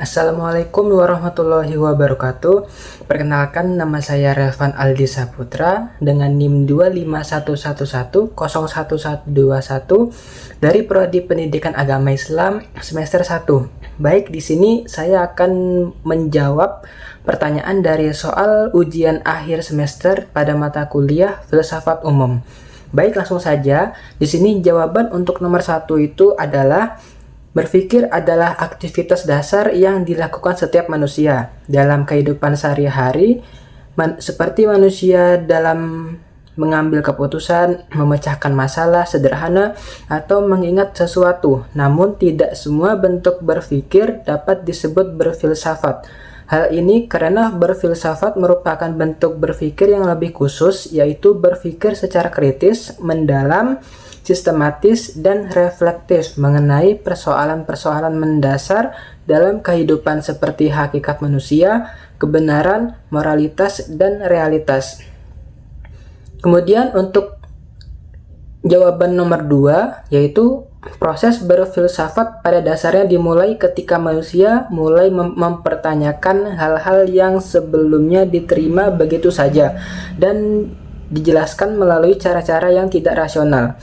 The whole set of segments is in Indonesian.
Assalamualaikum warahmatullahi wabarakatuh. Perkenalkan, nama saya Relvan Aldi Saputra dengan NIM 25111011121 dari Prodi Pendidikan Agama Islam semester 1. Baik, di sini saya akan menjawab pertanyaan dari soal ujian akhir semester pada mata kuliah Filsafat Umum. Baik, langsung saja. Di sini jawaban untuk nomor 1 itu adalah: berpikir adalah aktivitas dasar yang dilakukan setiap manusia dalam kehidupan sehari-hari, seperti manusia dalam mengambil keputusan, memecahkan masalah sederhana, atau mengingat sesuatu. Namun tidak semua bentuk berpikir dapat disebut berfilsafat. Hal ini karena berfilsafat merupakan bentuk berpikir yang lebih khusus, yaitu berpikir secara kritis, mendalam, sistematis, dan reflektif mengenai persoalan-persoalan mendasar dalam kehidupan seperti hakikat manusia, kebenaran, moralitas, dan realitas. Kemudian untuk jawaban nomor 2, yaitu proses berfilsafat pada dasarnya dimulai ketika manusia mulai mempertanyakan hal-hal yang sebelumnya diterima begitu saja dan dijelaskan melalui cara-cara yang tidak rasional.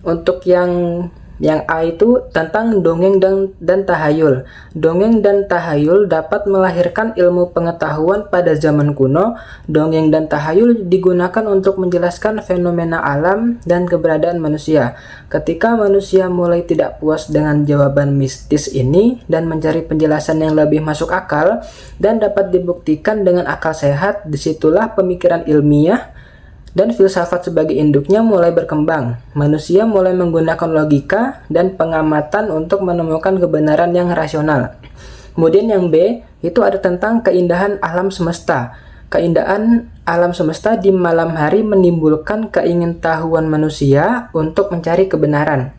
Untuk yang A itu tentang dongeng dan tahayul. Dongeng dan tahayul dapat melahirkan ilmu pengetahuan pada zaman kuno. Dongeng dan tahayul digunakan untuk menjelaskan fenomena alam dan keberadaan manusia. Ketika manusia mulai tidak puas dengan jawaban mistis ini dan mencari penjelasan yang lebih masuk akal dan dapat dibuktikan dengan akal sehat, disitulah pemikiran ilmiah dan filsafat sebagai induknya mulai berkembang. Manusia mulai menggunakan logika dan pengamatan untuk menemukan kebenaran yang rasional. Kemudian yang B, itu ada tentang keindahan alam semesta. Keindahan alam semesta di malam hari menimbulkan keingintahuan manusia untuk mencari kebenaran.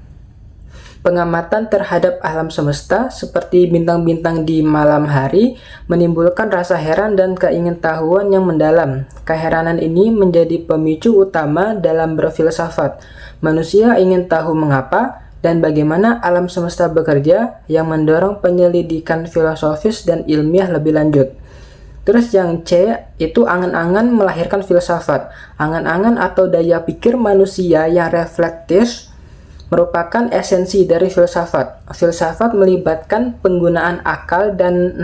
Pengamatan terhadap alam semesta seperti bintang-bintang di malam hari menimbulkan rasa heran dan keingintahuan yang mendalam. Keheranan ini menjadi pemicu utama dalam berfilsafat. Manusia ingin tahu mengapa dan bagaimana alam semesta bekerja, yang mendorong penyelidikan filosofis dan ilmiah lebih lanjut. Terus yang C, itu angan-angan melahirkan filsafat. Angan-angan atau daya pikir manusia yang reflektif merupakan esensi dari filsafat. Filsafat melibatkan penggunaan akal dan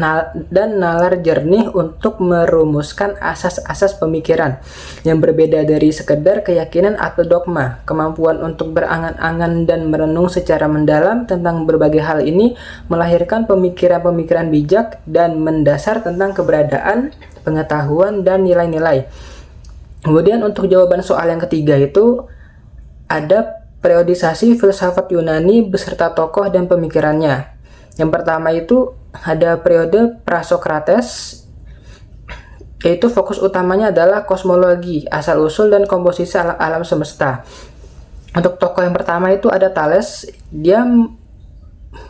nalar jernih untuk merumuskan asas-asas pemikiran yang berbeda dari sekedar keyakinan atau dogma. Kemampuan untuk berangan-angan dan merenung secara mendalam tentang berbagai hal ini melahirkan pemikiran-pemikiran bijak dan mendasar tentang keberadaan, pengetahuan, dan nilai-nilai. Kemudian untuk jawaban soal yang ketiga itu ada periodisasi filsafat Yunani beserta tokoh dan pemikirannya. Yang pertama itu ada periode Prasokrates, yaitu fokus utamanya adalah kosmologi, asal-usul dan komposisi alam semesta. Untuk tokoh yang pertama itu ada Thales. Dia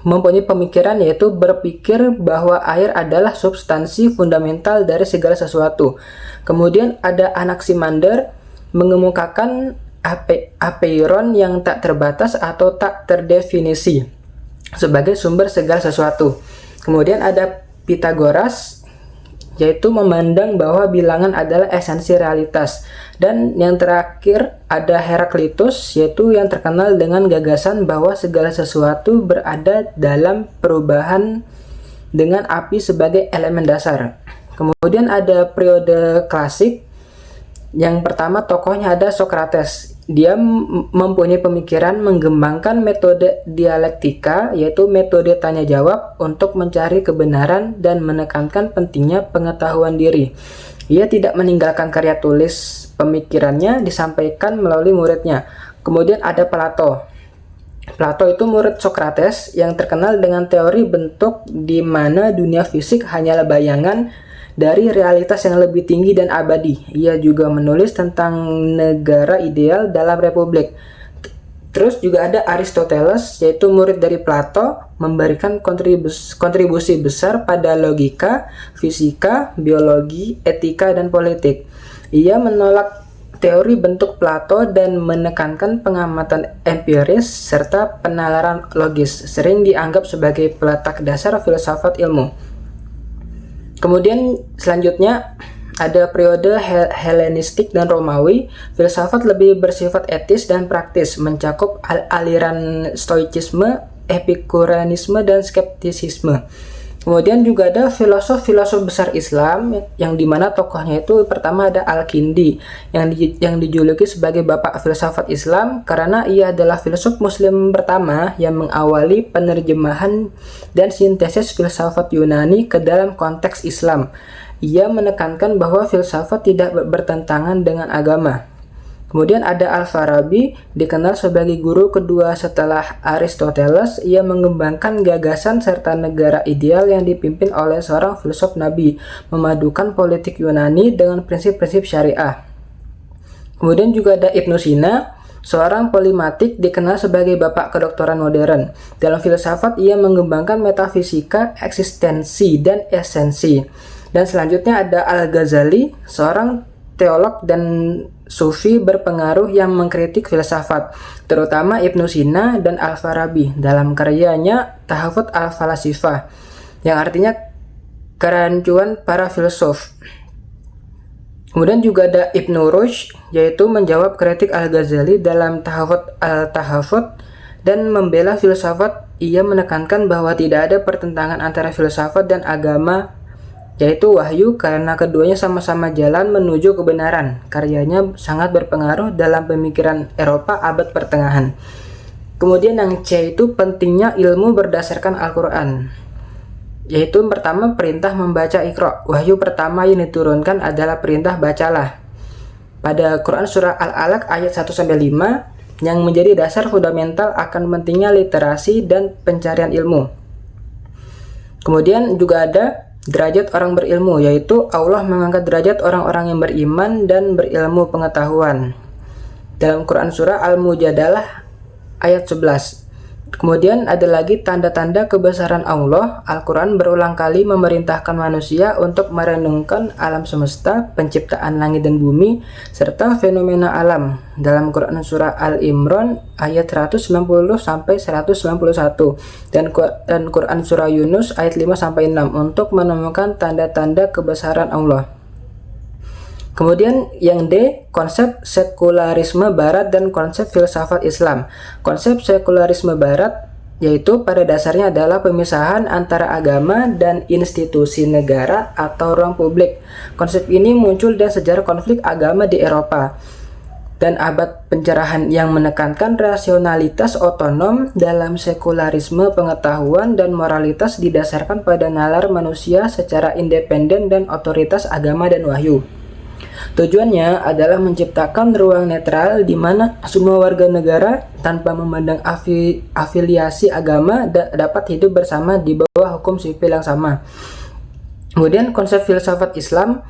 mempunyai pemikiran yaitu berpikir bahwa air adalah substansi fundamental dari segala sesuatu. Kemudian ada Anaximander, mengemukakan apeiron yang tak terbatas atau tak terdefinisi sebagai sumber segala sesuatu. Kemudian ada Pitagoras, yaitu memandang bahwa bilangan adalah esensi realitas. Dan yang terakhir ada Heraklitus, yaitu yang terkenal dengan gagasan bahwa segala sesuatu berada dalam perubahan dengan api sebagai elemen dasar. Kemudian ada periode klasik. Yang pertama tokohnya ada Socrates. Dia mempunyai pemikiran mengembangkan metode dialektika, yaitu metode tanya jawab untuk mencari kebenaran dan menekankan pentingnya pengetahuan diri. Ia tidak meninggalkan karya tulis, pemikirannya disampaikan melalui muridnya. Kemudian ada Plato. Plato itu murid Socrates yang terkenal dengan teori bentuk di mana dunia fisik hanyalah bayangan dari realitas yang lebih tinggi dan abadi. Ia juga menulis tentang negara ideal dalam republik. Terus juga ada Aristoteles, yaitu murid dari Plato, memberikan kontribusi besar pada logika, fisika, biologi, etika, dan politik. Ia menolak teori bentuk Plato dan menekankan pengamatan empiris serta penalaran logis, sering dianggap sebagai peletak dasar filsafat ilmu. Kemudian selanjutnya ada periode Helenistik dan Romawi. Filsafat lebih bersifat etis dan praktis, mencakup aliran Stoicisme, Epikureanisme, dan skeptisisme. Kemudian juga ada filosof-filosof besar Islam yang dimana tokohnya itu pertama ada Al-Kindi yang dijuluki sebagai bapak filsafat Islam karena ia adalah filsuf Muslim pertama yang mengawali penerjemahan dan sintesis filsafat Yunani ke dalam konteks Islam. Ia menekankan bahwa filsafat tidak bertentangan dengan agama. Kemudian ada Al-Farabi, dikenal sebagai guru kedua setelah Aristoteles. Ia mengembangkan gagasan serta negara ideal yang dipimpin oleh seorang filsuf Nabi, memadukan politik Yunani dengan prinsip-prinsip syariah. Kemudian juga ada Ibnu Sina, seorang polimatik dikenal sebagai bapak kedokteran modern. Dalam filsafat, ia mengembangkan metafisika, eksistensi, dan esensi. Dan selanjutnya ada Al-Ghazali, seorang teolog dan sufi berpengaruh yang mengkritik filsafat, terutama Ibnu Sina dan Al-Farabi dalam karyanya Tahafut al-Falasifah, yang artinya kerancuan para filsuf. Kemudian juga ada Ibnu Rushd, yaitu menjawab kritik Al-Ghazali dalam Tahafut al-Tahafut dan membela filsafat. Ia menekankan bahwa tidak ada pertentangan antara filsafat dan agama, yaitu wahyu, karena keduanya sama-sama jalan menuju kebenaran. Karyanya sangat berpengaruh dalam pemikiran Eropa abad pertengahan. Kemudian yang C itu pentingnya ilmu berdasarkan Al-Quran, yaitu pertama perintah membaca Iqra. Wahyu pertama yang diturunkan adalah perintah bacalah. Pada Quran surah Al-Alaq ayat 1-5 yang menjadi dasar fundamental akan pentingnya literasi dan pencarian ilmu. Kemudian juga ada derajat orang berilmu, yaitu Allah mengangkat derajat orang-orang yang beriman dan berilmu pengetahuan dalam Quran surah Al-Mujadalah ayat 11. Kemudian ada lagi tanda-tanda kebesaran Allah. Al-Quran berulang kali memerintahkan manusia untuk merenungkan alam semesta, penciptaan langit dan bumi, serta fenomena alam dalam Quran surah Al-Imran ayat 190-191 dan Quran surah Yunus ayat 5-6 untuk menemukan tanda-tanda kebesaran Allah. Kemudian yang D, konsep sekularisme barat dan konsep filsafat Islam. Konsep sekularisme barat yaitu pada dasarnya adalah pemisahan antara agama dan institusi negara atau ruang publik. Konsep ini muncul dari sejarah konflik agama di Eropa dan abad pencerahan yang menekankan rasionalitas otonom. Dalam sekularisme, pengetahuan dan moralitas didasarkan pada nalar manusia secara independen dan otoritas agama dan wahyu. Tujuannya adalah menciptakan ruang netral di mana semua warga negara tanpa memandang afiliasi agama dapat hidup bersama di bawah hukum sipil yang sama. Kemudian konsep filsafat Islam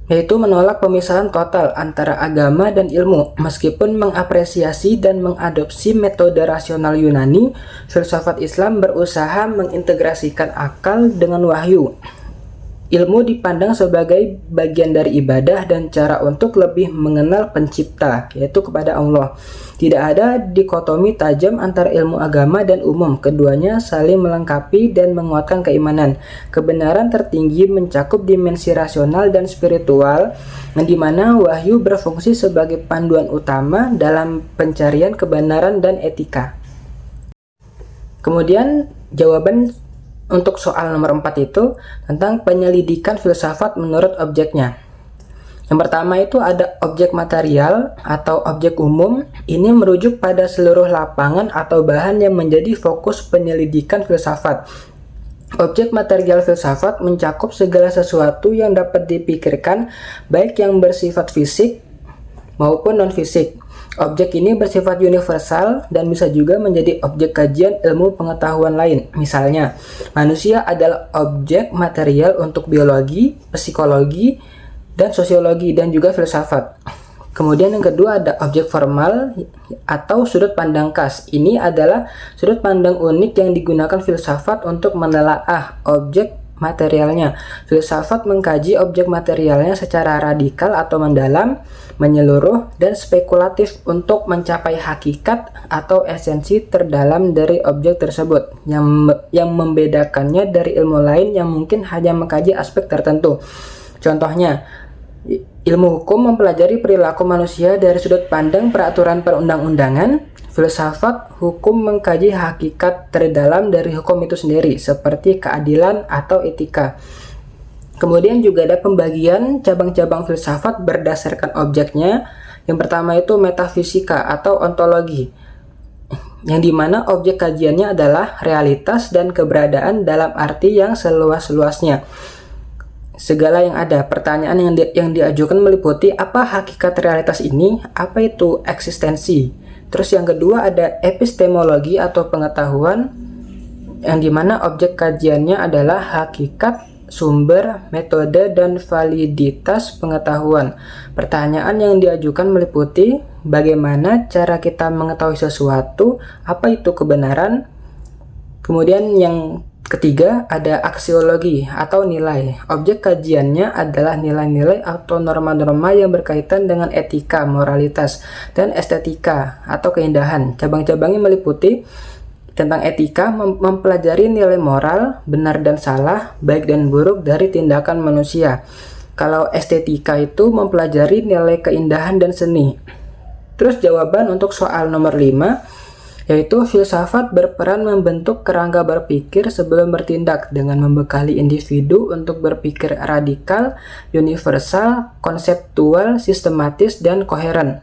yaitu menolak pemisahan total antara agama dan ilmu. Meskipun mengapresiasi dan mengadopsi metode rasional Yunani, filsafat Islam berusaha mengintegrasikan akal dengan wahyu. Ilmu dipandang sebagai bagian dari ibadah dan cara untuk lebih mengenal pencipta, yaitu kepada Allah. Tidak ada dikotomi tajam antara ilmu agama dan umum. Keduanya saling melengkapi dan menguatkan keimanan. Kebenaran tertinggi mencakup dimensi rasional dan spiritual, di mana wahyu berfungsi sebagai panduan utama dalam pencarian kebenaran dan etika. Kemudian jawaban untuk soal nomor 4 itu tentang penyelidikan filsafat menurut objeknya. Yang pertama itu ada objek material atau objek umum. Ini merujuk pada seluruh lapangan atau bahan yang menjadi fokus penyelidikan filsafat. Objek material filsafat mencakup segala sesuatu yang dapat dipikirkan, baik yang bersifat fisik maupun non-fisik. Objek ini bersifat universal dan bisa juga menjadi objek kajian ilmu pengetahuan lain. Misalnya, manusia adalah objek material untuk biologi, psikologi, dan sosiologi, dan juga filsafat. Kemudian yang kedua ada objek formal atau sudut pandang khas. Ini adalah sudut pandang unik yang digunakan filsafat untuk menelaah objek materialnya. Filsafat mengkaji objek materialnya secara radikal atau mendalam, menyeluruh, dan spekulatif untuk mencapai hakikat atau esensi terdalam dari objek tersebut yang membedakannya dari ilmu lain yang mungkin hanya mengkaji aspek tertentu. Contohnya, ilmu hukum mempelajari perilaku manusia dari sudut pandang peraturan perundang-undangan. Filsafat hukum mengkaji hakikat terdalam dari hukum itu sendiri, seperti keadilan atau etika. Kemudian juga ada pembagian cabang-cabang filsafat berdasarkan objeknya. Yang pertama itu metafisika atau ontologi, yang dimana objek kajiannya adalah realitas dan keberadaan dalam arti yang seluas-luasnya. Segala yang ada. Pertanyaan yang diajukan meliputi apa hakikat realitas ini, apa itu eksistensi. Terus yang kedua ada epistemologi atau pengetahuan, yang dimana objek kajiannya adalah hakikat, sumber, metode, dan validitas pengetahuan. Pertanyaan yang diajukan meliputi bagaimana cara kita mengetahui sesuatu, apa itu kebenaran. Kemudian yang ketiga ada aksiologi atau nilai. Objek kajiannya adalah nilai-nilai atau norma-norma yang berkaitan dengan etika, moralitas, dan estetika atau keindahan. Cabang-cabangnya meliputi tentang etika, mempelajari nilai moral, benar dan salah, baik dan buruk dari tindakan manusia. Kalau estetika itu mempelajari nilai keindahan dan seni. Terus jawaban untuk soal nomor 5, yaitu filsafat berperan membentuk kerangka berpikir sebelum bertindak dengan membekali individu untuk berpikir radikal, universal, konseptual, sistematis, dan koheren.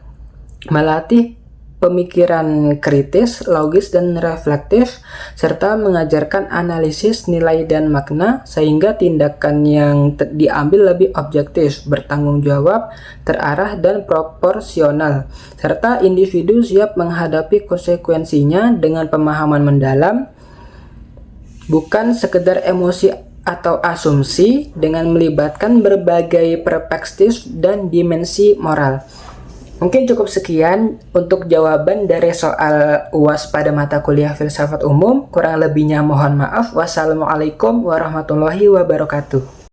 Melatih pemikiran kritis, logis, dan reflektif, serta mengajarkan analisis nilai dan makna, sehingga tindakan yang diambil lebih objektif, bertanggung jawab, terarah, dan proporsional, serta individu siap menghadapi konsekuensinya dengan pemahaman mendalam, bukan sekedar emosi atau asumsi, dengan melibatkan berbagai perspektif dan dimensi moral. Mungkin cukup sekian untuk jawaban dari soal UAS pada mata kuliah Filsafat Umum. Kurang lebihnya mohon maaf. Wassalamualaikum warahmatullahi wabarakatuh.